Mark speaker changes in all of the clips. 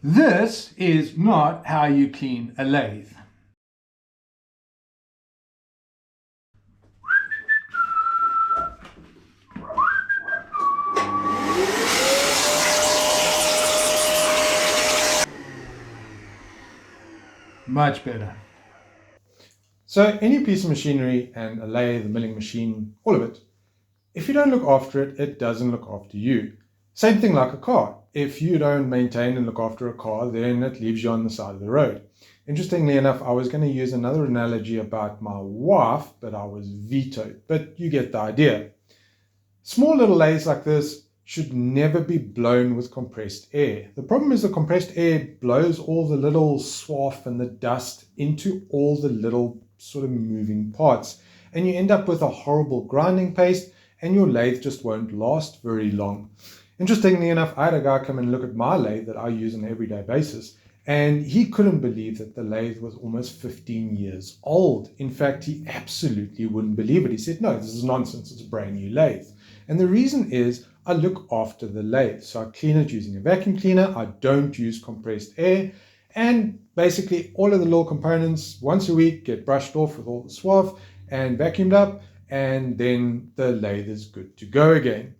Speaker 1: This is not how you clean a lathe. Much better.
Speaker 2: So any piece of machinery, and a lathe, a milling machine, all of it, if you don't look after it, it doesn't look after you. Same thing like a car. If you don't maintain and look after a car, then it leaves you on the side of the road. Interestingly enough, I was going to use another analogy about my wife, but I was vetoed. But you get the idea. Small little lathes like this should never be blown with compressed air. The problem is the compressed air blows all the little swath and the dust into all the little sort of moving parts, and you end up with a horrible grinding paste, and your lathe just won't last very long. Interestingly enough, I had a guy come and look at my lathe that I use on an everyday basis, and he couldn't believe that the lathe was almost 15 years old. In fact, he absolutely wouldn't believe it. He said, no, this is nonsense, it's a brand new lathe. And the reason is I look after the lathe. So I clean it using a vacuum cleaner. I don't use compressed air. And basically all of the little components once a week get brushed off with all the swath and vacuumed up. And then the lathe is good to go again.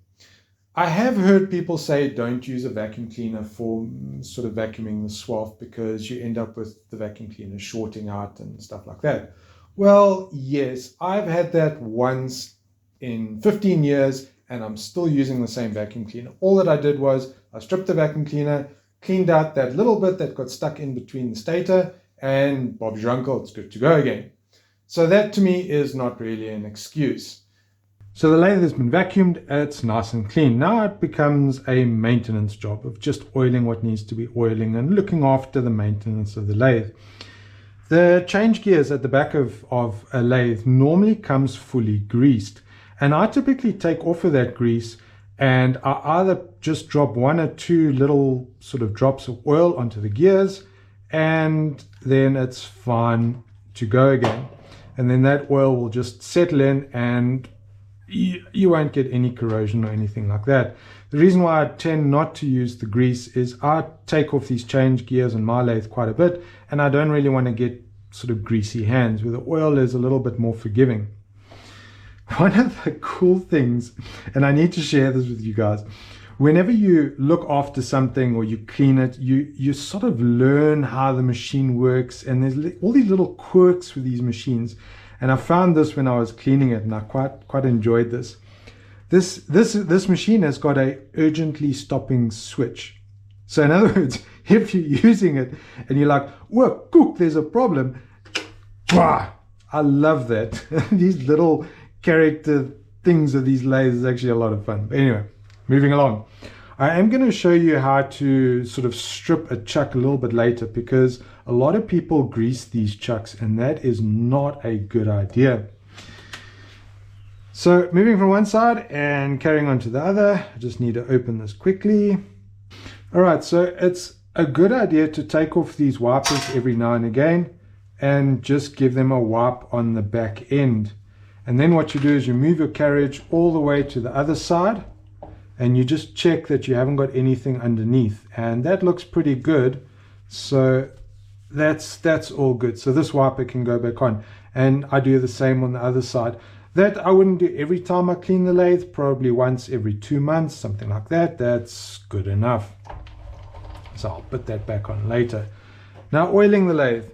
Speaker 2: I have heard people say don't use a vacuum cleaner for sort of vacuuming the swath because you end up with the vacuum cleaner shorting out and stuff like that. Well, yes, I've had that once in 15 years and I'm still using the same vacuum cleaner. All that I did was I stripped the vacuum cleaner, cleaned out that little bit that got stuck in between the stator, and Bob's your uncle, it's good to go again. So that to me is not really an excuse. So the lathe has been vacuumed, it's nice and clean. Now it becomes a maintenance job of just oiling what needs to be oiling and looking after the maintenance of the lathe. The change gears at the back of a lathe normally comes fully greased. And I typically take off of that grease and I either just drop 1 or 2 little sort of drops of oil onto the gears, and then it's fine to go again. And then that oil will just settle in and you won't get any corrosion or anything like that. The reason why I tend not to use the grease is I take off these change gears in my lathe quite a bit, and I don't really want to get sort of greasy hands, where the oil is a little bit more forgiving. One of the cool things, and I need to share this with you guys, whenever you look after something or you clean it, you sort of learn how the machine works, and there's all these little quirks with these machines. And I found this when I was cleaning it, and I quite enjoyed this. This machine has got a urgently stopping switch. So in other words, if you're using it and you're like, whoa, cook, there's a problem. I love that. These little character things of these lathes is actually a lot of fun. But anyway, moving along. I am going to show you how to sort of strip a chuck a little bit later, because a lot of people grease these chucks and that is not a good idea. So moving from one side and carrying on to the other, I just need to open this quickly. All right, so it's a good idea to take off these wipers every now and again and just give them a wipe on the back end. And then what you do is you move your carriage all the way to the other side and you just check that you haven't got anything underneath, and that looks pretty good. So that's all good. So this wiper can go back on, and I do the same on the other side. That I wouldn't do every time I clean the lathe, probably once every 2 months, something like that. That's good enough. So I'll put that back on later. Now oiling the lathe.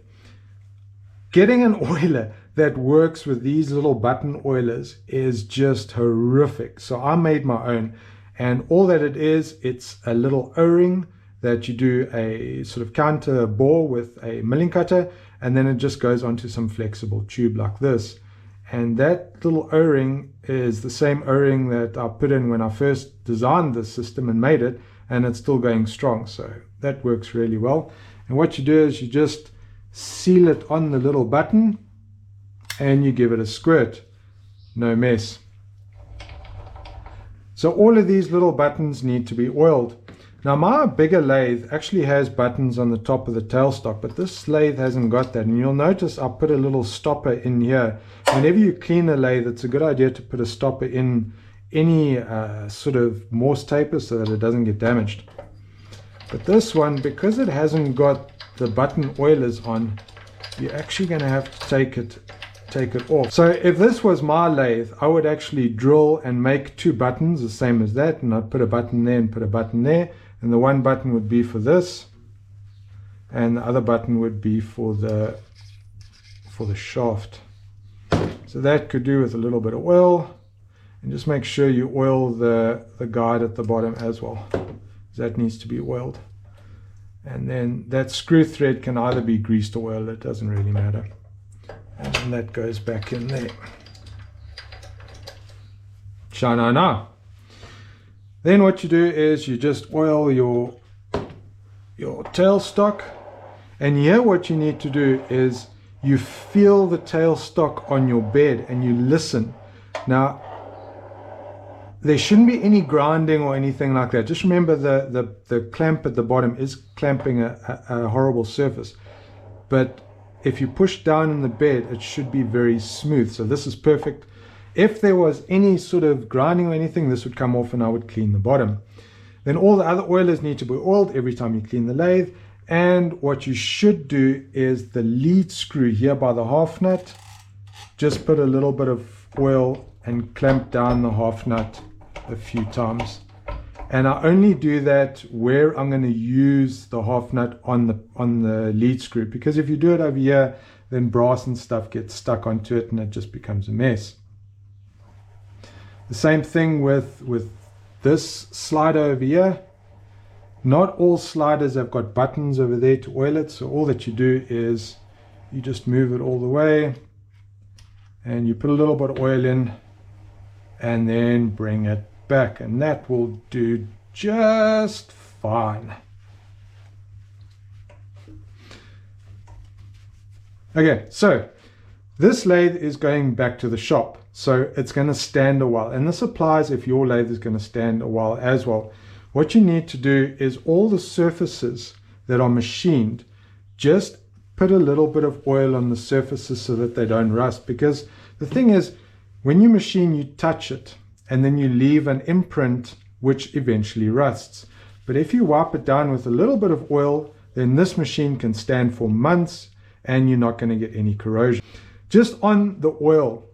Speaker 2: Getting an oiler that works with these little button oilers is just horrific. So I made my own, and all that it is, it's a little O-ring that you do a sort of counter bore with a milling cutter, and then it just goes onto some flexible tube like this. And that little O-ring is the same O-ring that I put in when I first designed this system and made it, and it's still going strong. So that works really well. And what you do is you just seal it on the little button and you give it a squirt. No mess. So all of these little buttons need to be oiled. Now my bigger lathe actually has buttons on the top of the tailstock, but this lathe hasn't got that. And you'll notice I put a little stopper in here. Whenever you clean a lathe, it's a good idea to put a stopper in any sort of Morse taper so that it doesn't get damaged. But this one, because it hasn't got the button oilers on, you're actually going to have to take it off. So if this was my lathe, I would actually drill and make two buttons the same as that, and I'd put a button there and put a button there, and the one button would be for this, and the other button would be for the shaft. So that could do with a little bit of oil, and just make sure you oil the guide at the bottom as well. That needs to be oiled. And then that screw thread can either be greased or oiled, it doesn't really matter. And then that goes back in there. Sha-na-na. Then what you do is you just oil your tailstock. And here what you need to do is you feel the tailstock on your bed and you listen. Now, there shouldn't be any grinding or anything like that. Just remember the clamp at the bottom is clamping a horrible surface. But if you push down in the bed, it should be very smooth. So this is perfect. If there was any sort of grinding or anything, this would come off and I would clean the bottom. Then all the other oilers need to be oiled every time you clean the lathe. And what you should do is the lead screw here by the half nut, just put a little bit of oil and clamp down the half nut a few times. And I only do that where I'm going to use the half nut on the lead screw, because if you do it over here, then brass and stuff gets stuck onto it and it just becomes a mess. The same thing with this slider over here. Not all sliders have got buttons over there to oil it, so all that you do is you just move it all the way and you put a little bit of oil in and then bring it back, and that will do just fine. Okay, so this lathe is going back to the shop, so it's going to stand a while, and this applies if your lathe is going to stand a while as well. What you need to do is all the surfaces that are machined, just put a little bit of oil on the surfaces so that they don't rust, because the thing is, when you machine, you touch it and then you leave an imprint which eventually rusts. But if you wipe it down with a little bit of oil, then this machine can stand for months and you're not going to get any corrosion. Just on the oil,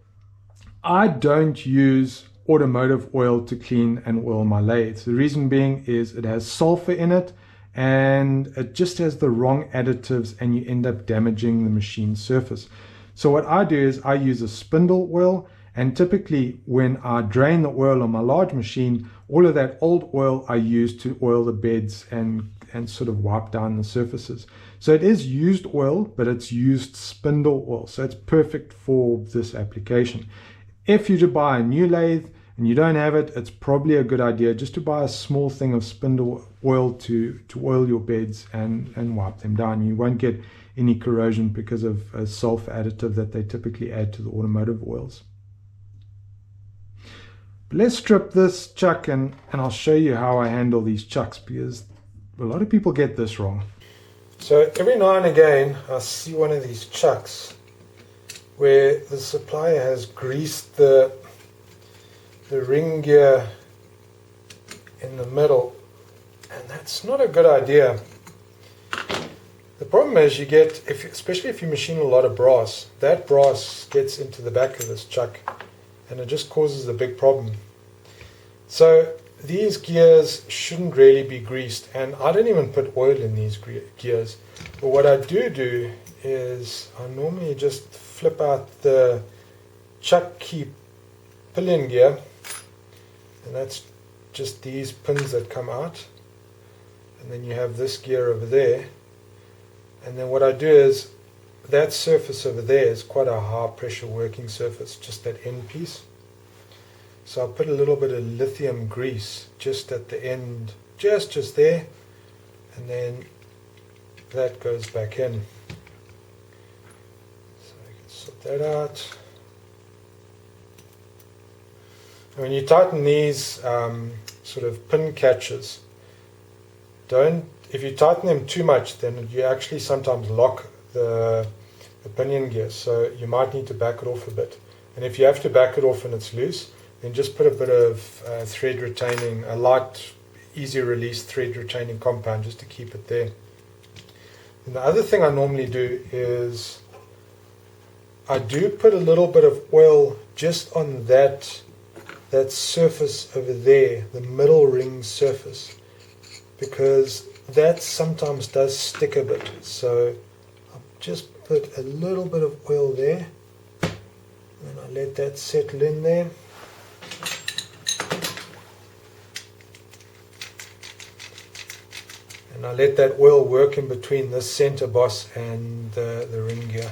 Speaker 2: I don't use automotive oil to clean and oil my lathes. The reason being is it has sulfur in it and it just has the wrong additives and you end up damaging the machine surface. So what I do is I use a spindle oil, and typically when I drain the oil on my large machine, all of that old oil I use to oil the beds and sort of wipe down the surfaces. So it is used oil, but it's used spindle oil. So it's perfect for this application. If you buy a new lathe and you don't have it, it's probably a good idea just to buy a small thing of spindle oil to oil your beds and wipe them down. You won't get any corrosion because of a sulfur additive that they typically add to the automotive oils. But let's strip this chuck and I'll show you how I handle these chucks, because a lot of people get this wrong. So every now and again I see one of these chucks where the supplier has greased the ring gear in the middle, and that's not a good idea. The problem is you get, especially if you machine a lot of brass, that brass gets into the back of this chuck and it just causes a big problem. So these gears shouldn't really be greased, and I don't even put oil in these gears. But what I do is I normally just flip out the chuck key pillion gear, and that's just these pins that come out, and then you have this gear over there, and then what I do is that surface over there is quite a high pressure working surface, just that end piece. So I'll put a little bit of lithium grease just at the end, just there, and then that goes back in. So I can sort that out. And when you tighten these sort of pin catches, if you tighten them too much, then you actually sometimes lock the pinion gear, so you might need to back it off a bit. And if you have to back it off and it's loose, then just put a bit of thread retaining, a light easy release thread retaining compound just to keep it there. And the other thing I normally do is I do put a little bit of oil just on that surface over there, the middle ring surface, because that sometimes does stick a bit. So I'll just put a little bit of oil there, and I let that settle in there. And I let that oil work in between this center boss and the ring gear.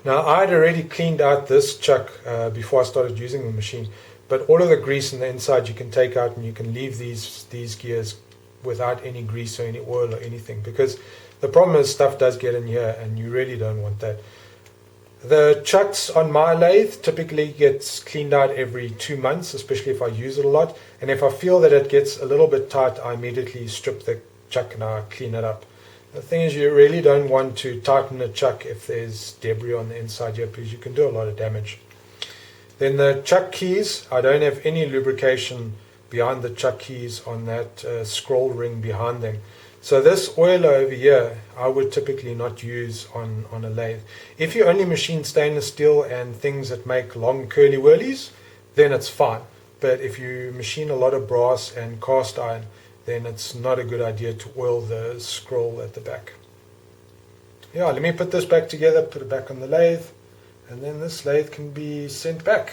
Speaker 2: Now I'd already cleaned out this chuck before I started using the machine, but all of the grease on the inside you can take out, and you can leave these gears without any grease or any oil or anything, because the problem is stuff does get in here and you really don't want that. The chucks on my lathe typically gets cleaned out every 2 months, especially if I use it a lot, and if I feel that it gets a little bit tight, I immediately strip the chuck and I clean it up. The thing is, you really don't want to tighten a chuck if there's debris on the inside here, because you can do a lot of damage. Then the chuck keys, I don't have any lubrication behind the chuck keys on that scroll ring behind them. So this oiler over here, I would typically not use on a lathe. If you only machine stainless steel and things that make long curly whirlies, then it's fine. But if you machine a lot of brass and cast iron, then it's not a good idea to oil the scroll at the back. Yeah, let me put this back together, put it back on the lathe, and then this lathe can be sent back.